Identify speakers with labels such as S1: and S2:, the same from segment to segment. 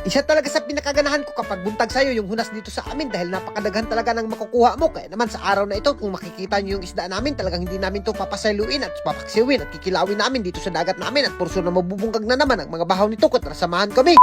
S1: Isa talaga sa pinakaganahan ko kapag buntag sa'yo yung hunas dito sa amin dahil napakadaghan talaga ng makukuha mo. Kaya naman sa araw na ito, kung makikita nyo yung isda namin, talagang hindi namin to papasayluin at papaksiwin at kikilawin namin dito sa dagat namin at purso na mabubungkag na naman ang mga bahaw nito kung samahan kami.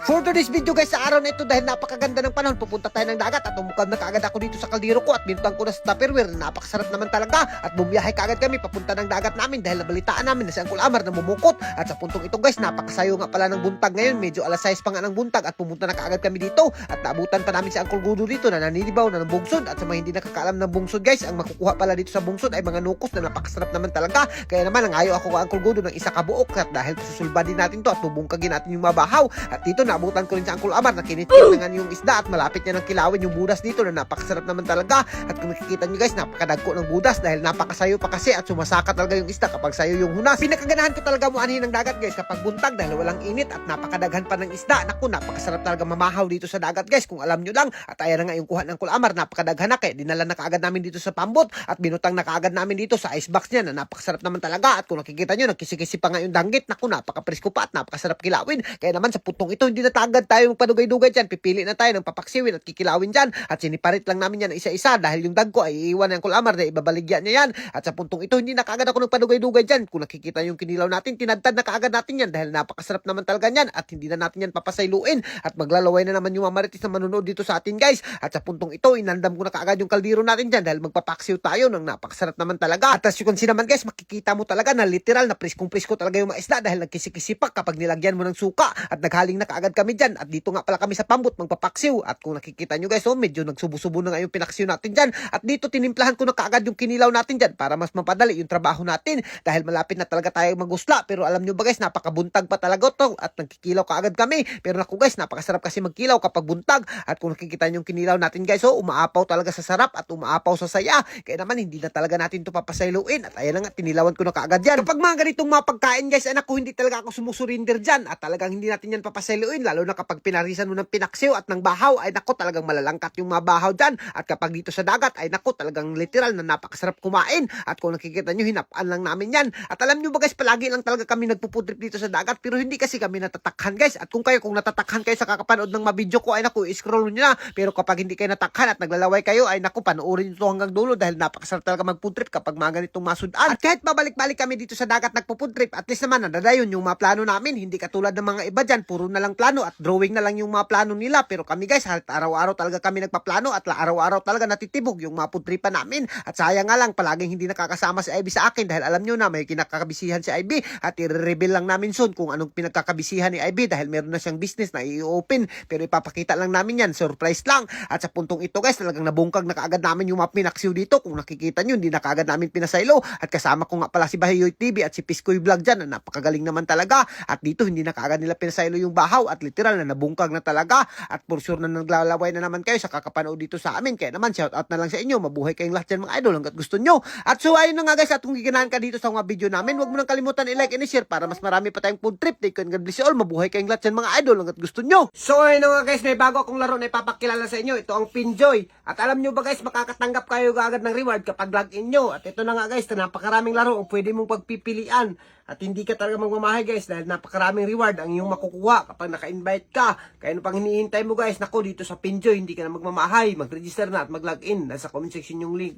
S1: For today's video guys, sa araw na ito dahil napakaganda ng panahon, pupunta tayo ng dagat at umukad na kaagad ako dito sa kaldero ko at binutang ko na sa Tupperware na napakasarap naman talaga at bumiyahe kaagad kami papunta ng dagat namin dahil nabalitaan namin na si Uncle Amar na mumukot at sa puntong ito guys, napakasayo nga pala ng buntag ngayon, medyo alas 6 pa nga ng buntag at pumunta na kaagad kami dito at naabutan pa namin si Uncle Gudo dito na naninibaw na ng bungsod at sa mga hindi nakakaalam ng bungsod guys, ang makukuha pala dito sa bungsod ay mga nukos na napakasarap naman talaga. Kaya naman nangayo ako kay Uncle Gudo ng isa kabuok at dahil susulbadin natin to at bubungkagin natin yung mabahaw at dito naabutan ko rin si Uncle Amar na kinitkit na nga yung isda at malapit niya ng kilawin yung budas dito na napakasarap naman talaga. At kung nakikita nyo guys, napakadagko ng budas dahil napakasayo pa kasi at sumasaka talaga yung isda kapag sayo yung hunas. Pinakaganahan ko talaga mo anhin ng dagat guys kapag buntag dahil walang init at napakadaghan pa ng isda. Naku, napakasarap talaga mamahaw dito sa dagat guys kung alam nyo lang. At ayan na nga yung kuha ng Uncle Amar, napakadaghan na kaya dinala na kaagad namin dito sa pambot at binutang na kaagad namin dito sa icebox niya na napakasarap naman talaga. At kung nakikita nyo, nagkisi-kisi pa nga yung danggit. Naku, napakapresko pa at napakasarap kilawin. Kaya naman sa putong ito, hindi na tagad tayo magpadugay-dugay dyan, pipili na tayo ng papaksiwin at kikilawin dyan at siniparit lang namin yan isa-isa dahil yung dagko ay iiwan ng Uncle Amar na ibabaligyan niya yan at sa puntong ito hindi na kaagad ako nagpadugay-dugay dyan. Kung nakikita yung kinilaw natin, tinadtad na kaagad natin yan dahil napakasarap naman talaga yan at hindi na natin yan papasayluin at maglalaway na naman yung mga marites na manunood dito sa atin guys. At sa puntong ito, inandam ko na kaagad yung kaldero natin dyan dahil magpapaksiw tayo ng napakasarap naman talaga. At as you can see naman guys, makikita mo talaga na literal na priskong-prisko talaga yung mga isda dahil nagkisi-kisipak kapag nilagyan mo ng suka at naghaling na kaagad kami dyan at dito nga pala kami sa pambot magpapaksiw at kung nakikita nyo guys, medyo nagsubo-subo na nga yung pinaksiw natin dyan at dito tinimplahan ko na kaagad yung kinilaw natin dyan para mas mapadali yung trabaho natin dahil malapit na talaga tayo magusla. Pero alam nyo ba guys, napakabuntag pa talaga to at nagkikilaw kaagad kami. Pero naku guys, napakasarap kasi magkilaw kapag buntag at kung nakikita nyo yung kinilaw natin guys, umaapaw talaga sa sarap at umaapaw sa saya. Kaya naman hindi na talaga natin to papasayluin at ayan na nga, tinilawan ko na kaagad yan. Kapag mga ganitong mga pagkain guys, anak ko hindi talaga ako sumusurinder dyan at talagang hindi natin yan papasayluin lalo na kapag pinarisan mo ng pinaksiw at ng bahaw ay nako talagang malalangkat yung mga bahaw dyan at kapag dito sa dagat ay nako talagang literal na napakasarap kumain at kung nakikita nyo hinapaan lang namin yan at alam nyo ba guys, palagi lang talaga kami nagpupudrip dito sa dagat pero hindi kasi kami natatakhan guys at kung natatakhan kayo sa kakapanood ng mabidyo ko ay nako i-scroll nyo na pero kapag hindi kayo natakhan at naglalaway kayo ay nako panoorin nyo to hanggang dulo dahil napakasarap talaga magpudrip kapag mga ganitong masudan at kahit babalik-balik kami dito sa dagat nagpupudrip at least naman nadadayon yung mga plano namin hindi katulad ng mga iba dyan puro na lang plano at drawing na lang yung mga plano nila pero kami guys araw-araw talaga kami nagpaplano at araw-araw talaga natitibog yung mga pudripan namin at sayang nga lang palaging hindi nakakasama si Ivy sa akin dahil alam nyo na may kinakabisihan si Ivy at i-reveal lang namin soon kung anong pinagkakabisihan ni Ivy dahil meron na siyang business na i-open pero ipapakita lang namin yan, surprise lang at sa puntong ito guys talagang nabungkag na kaagad namin yung mga pinaksiw dito kung nakikita nyo hindi na kaagad namin pinasaylo at kasama ko nga pala si Bahayoy TV at si Piskoy Vlog dyan na napakagaling naman talaga at dito hindi na kaagad nila pinasaylo yung bahaw at literal na nabungkag na talaga at for sure na naglalaway na naman kayo sa kakapanood dito sa amin kaya naman shout out na lang sa inyo, mabuhay kayong lahat dyan mga idol hanggat gusto nyo at so ayun na nga guys at kung giganahan ka dito sa mga video namin wag mo nang kalimutan i-like and i-share para mas marami pa tayong food trip. Take care and God bless you all, mabuhay kayong lahat dyan mga idol hanggat gusto nyo. So ayun na nga guys, may bago akong laro na ipapakilala sa inyo, ito ang Pinjoy at alam nyo ba guys, makakatanggap kayo agad ng reward kapag login nyo at ito na nga guys, napakaraming laro ang pwede mong pagpipilian at hindi ka talaga magmamahay guys dahil napakaraming reward ang iyong makukuha kapag naka-invite ka. Kaya ano pang hinihintay mo guys, nako dito sa Pinjoy hindi ka na magmamahay, mag-register na at mag-login, nasa comment section yung link.